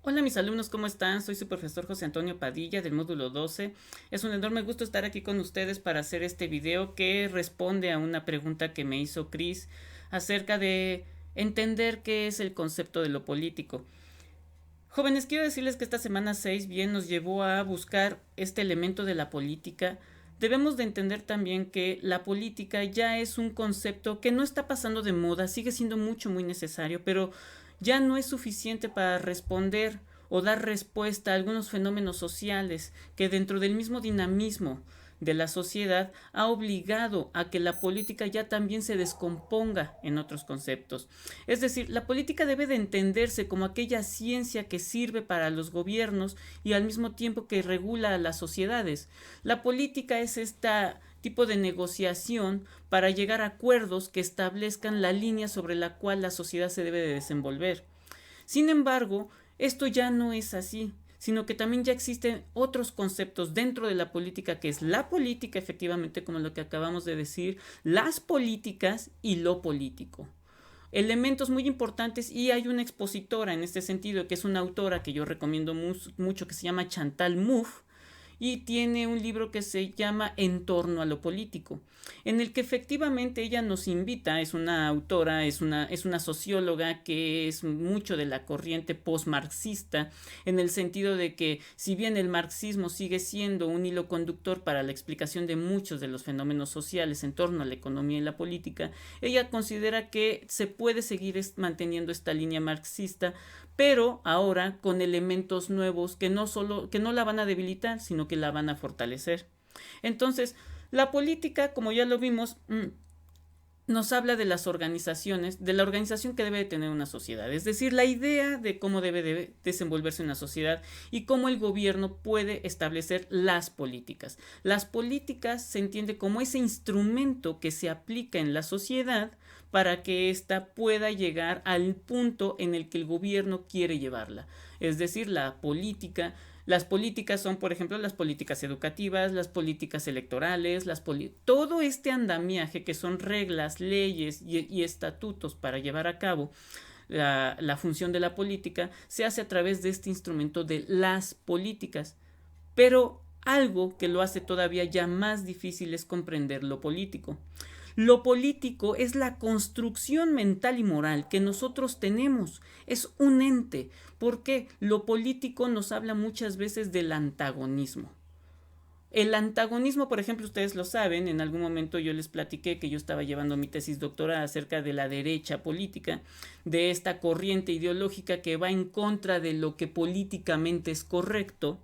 Hola mis alumnos, ¿cómo están? Soy su profesor José Antonio Padilla del módulo 12. Es un enorme gusto estar aquí con ustedes para hacer este video que responde a una pregunta que me hizo Chris acerca de entender qué es el concepto de lo político. Jóvenes, quiero decirles que esta semana 6 bien nos llevó a buscar este elemento de la política. Debemos de entender también que la política ya es un concepto que no está pasando de moda, sigue siendo muy necesario, pero ya no es suficiente para responder o dar respuesta a algunos fenómenos sociales que dentro del mismo dinamismo de la sociedad ha obligado a que la política ya también se descomponga en otros conceptos. Es decir, la política debe de entenderse como aquella ciencia que sirve para los gobiernos y al mismo tiempo que regula a las sociedades. La política es este tipo de negociación para llegar a acuerdos que establezcan la línea sobre la cual la sociedad se debe de desenvolver. Sin embargo, esto ya no es así, sino que también ya existen otros conceptos dentro de la política, que es la política, efectivamente, como lo que acabamos de decir, las políticas y lo político. Elementos muy importantes, y hay una expositora en este sentido, que es una autora que yo recomiendo mucho, que se llama Chantal Mouffe, y tiene un libro que se llama En torno a lo político, en el que efectivamente ella nos invita, es una autora, es una socióloga que es mucho de la corriente post-marxista, en el sentido de que si bien el marxismo sigue siendo un hilo conductor para la explicación de muchos de los fenómenos sociales en torno a la economía y la política, ella considera que se puede seguir manteniendo esta línea marxista, pero ahora con elementos nuevos que no la van a debilitar, sino que la van a fortalecer. Entonces, la política, como ya lo vimos, nos habla de las organizaciones, de la organización que debe de tener una sociedad, es decir, la idea de cómo debe de desenvolverse una sociedad y cómo el gobierno puede establecer las políticas. Las políticas se entiende como ese instrumento que se aplica en la sociedad para que ésta pueda llegar al punto en el que el gobierno quiere llevarla. Es decir, las políticas son, por ejemplo, las políticas educativas, las políticas electorales, todo este andamiaje que son reglas, leyes y estatutos para llevar a cabo la función de la política, se hace a través de este instrumento de las políticas. Pero algo que lo hace todavía ya más difícil es comprender lo político. Lo político es la construcción mental y moral que nosotros tenemos. Es un ente. Porque lo político nos habla muchas veces del antagonismo. El antagonismo, por ejemplo, ustedes lo saben, en algún momento yo les platiqué que yo estaba llevando mi tesis doctoral acerca de la derecha política, de esta corriente ideológica que va en contra de lo que políticamente es correcto,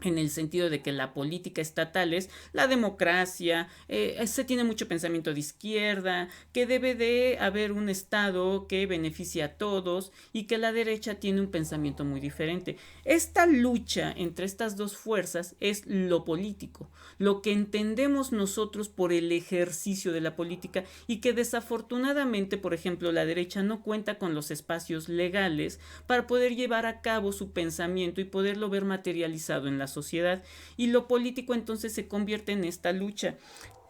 en el sentido de que la política estatal es la democracia, se tiene mucho pensamiento de izquierda, que debe de haber un Estado que beneficie a todos y que la derecha tiene un pensamiento muy diferente. Esta lucha entre estas dos fuerzas es lo político, lo que entendemos nosotros por el ejercicio de la política y que desafortunadamente, por ejemplo, la derecha no cuenta con los espacios legales para poder llevar a cabo su pensamiento y poderlo ver materializado en la sociedad, y lo político entonces se convierte en esta lucha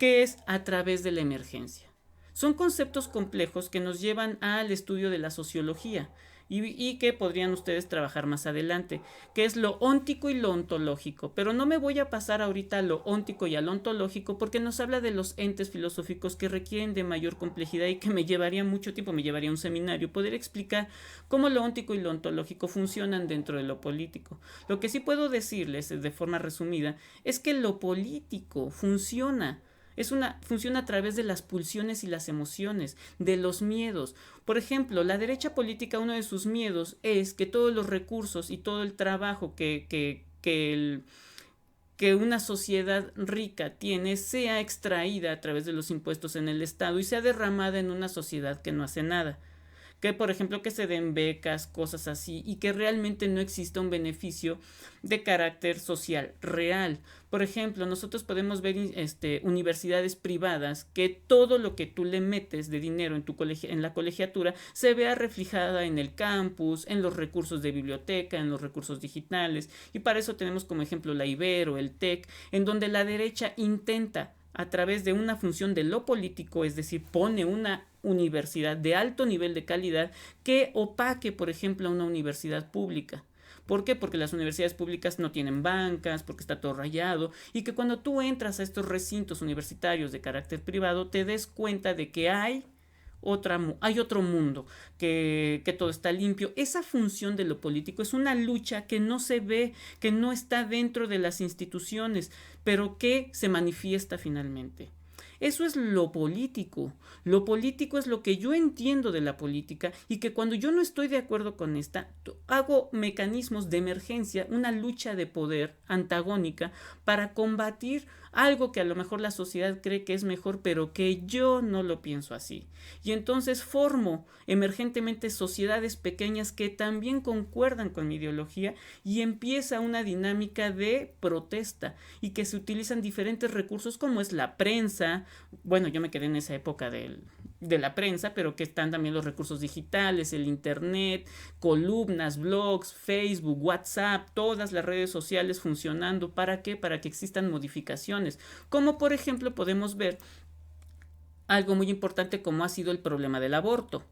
que es a través de la emergencia. Son conceptos complejos que nos llevan al estudio de la sociología y que podrían ustedes trabajar más adelante, que es lo óntico y lo ontológico. Pero no me voy a pasar ahorita a lo óntico y al ontológico porque nos habla de los entes filosóficos que requieren de mayor complejidad y que me llevaría mucho tiempo, me llevaría un seminario poder explicar cómo lo óntico y lo ontológico funcionan dentro de lo político. Lo que sí puedo decirles de forma resumida es que lo político funciona a través de las pulsiones y las emociones, de los miedos. Por ejemplo, la derecha política, uno de sus miedos es que todos los recursos y todo el trabajo que una sociedad rica tiene sea extraída a través de los impuestos en el Estado y sea derramada en una sociedad que no hace nada, que por ejemplo que se den becas, cosas así, y que realmente no exista un beneficio de carácter social real. Por ejemplo, nosotros podemos ver universidades privadas que todo lo que tú le metes de dinero en la colegiatura se vea reflejada en el campus, en los recursos de biblioteca, en los recursos digitales, y para eso tenemos como ejemplo la Ibero, el TEC, en donde la derecha intenta a través de una función de lo político, es decir, pone una universidad de alto nivel de calidad que opaque, por ejemplo, a una universidad pública. ¿Por qué? Porque las universidades públicas no tienen bancas, porque está todo rayado, y que cuando tú entras a estos recintos universitarios de carácter privado te des cuenta de que hay otro mundo, que todo está limpio. Esa función de lo político es una lucha que no se ve, que no está dentro de las instituciones, pero que se manifiesta finalmente. Eso es lo político. Lo político es lo que yo entiendo de la política y que cuando yo no estoy de acuerdo con esta, hago mecanismos de emergencia, una lucha de poder antagónica para combatir algo que a lo mejor la sociedad cree que es mejor, pero que yo no lo pienso así. Y entonces formo emergentemente sociedades pequeñas que también concuerdan con mi ideología y empieza una dinámica de protesta y que se utilizan diferentes recursos como es la prensa. Bueno, yo me quedé en esa época de la prensa, pero que están también los recursos digitales, el internet, columnas, blogs, Facebook, WhatsApp, todas las redes sociales funcionando. ¿Para qué? Para que existan modificaciones. Como por ejemplo podemos ver algo muy importante como ha sido el problema del aborto.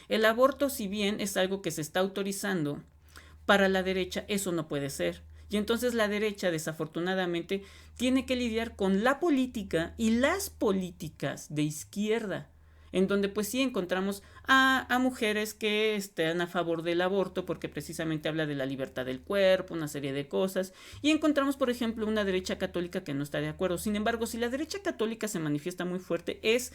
El aborto, si bien es algo que se está autorizando, para la derecha eso no puede ser. Y entonces la derecha, desafortunadamente, tiene que lidiar con la política y las políticas de izquierda, en donde pues sí encontramos a mujeres que están a favor del aborto porque precisamente habla de la libertad del cuerpo, una serie de cosas, y encontramos por ejemplo una derecha católica que no está de acuerdo. Sin embargo, si la derecha católica se manifiesta muy fuerte, es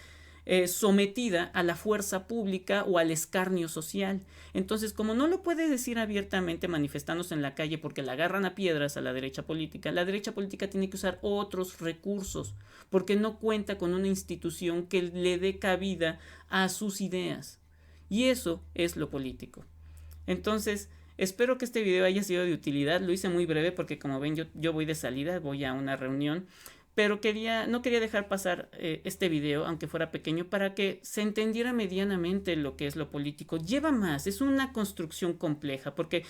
sometida a la fuerza pública o al escarnio social. Entonces, como no lo puede decir abiertamente manifestándose en la calle porque la agarran a piedras a la derecha política tiene que usar otros recursos porque no cuenta con una institución que le dé cabida a sus ideas. Y eso es lo político. Entonces, espero que este video haya sido de utilidad. Lo hice muy breve porque como ven yo voy de salida, voy a una reunión. Pero no quería dejar pasar este video, aunque fuera pequeño, para que se entendiera medianamente lo que es lo político. Lleva más, es una construcción compleja, porque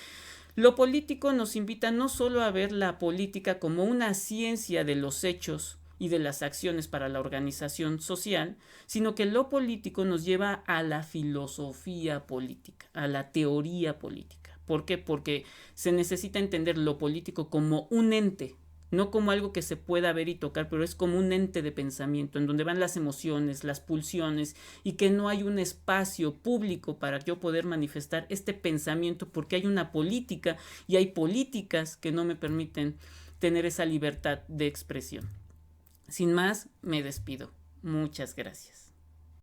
lo político nos invita no solo a ver la política como una ciencia de los hechos y de las acciones para la organización social, sino que lo político nos lleva a la filosofía política, a la teoría política. ¿Por qué? Porque se necesita entender lo político como un ente, no como algo que se pueda ver y tocar, pero es como un ente de pensamiento en donde van las emociones, las pulsiones y que no hay un espacio público para yo poder manifestar este pensamiento porque hay una política y hay políticas que no me permiten tener esa libertad de expresión. Sin más, me despido. Muchas gracias.